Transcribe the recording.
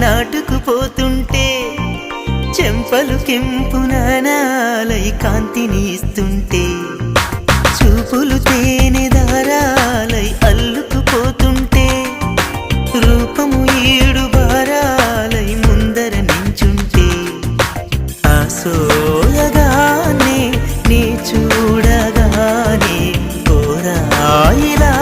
నాటుకుపోతుంటే చెంపలు కెంపునాలై కాంతిని ఇస్తుంటే చూపులు తేనె దారాలై అల్లుకుపోతుంటే రూపము ఈడు బారాలై ముందర నించుంటే ఆసోయగానే నీ చూడగానే కోరాయిలా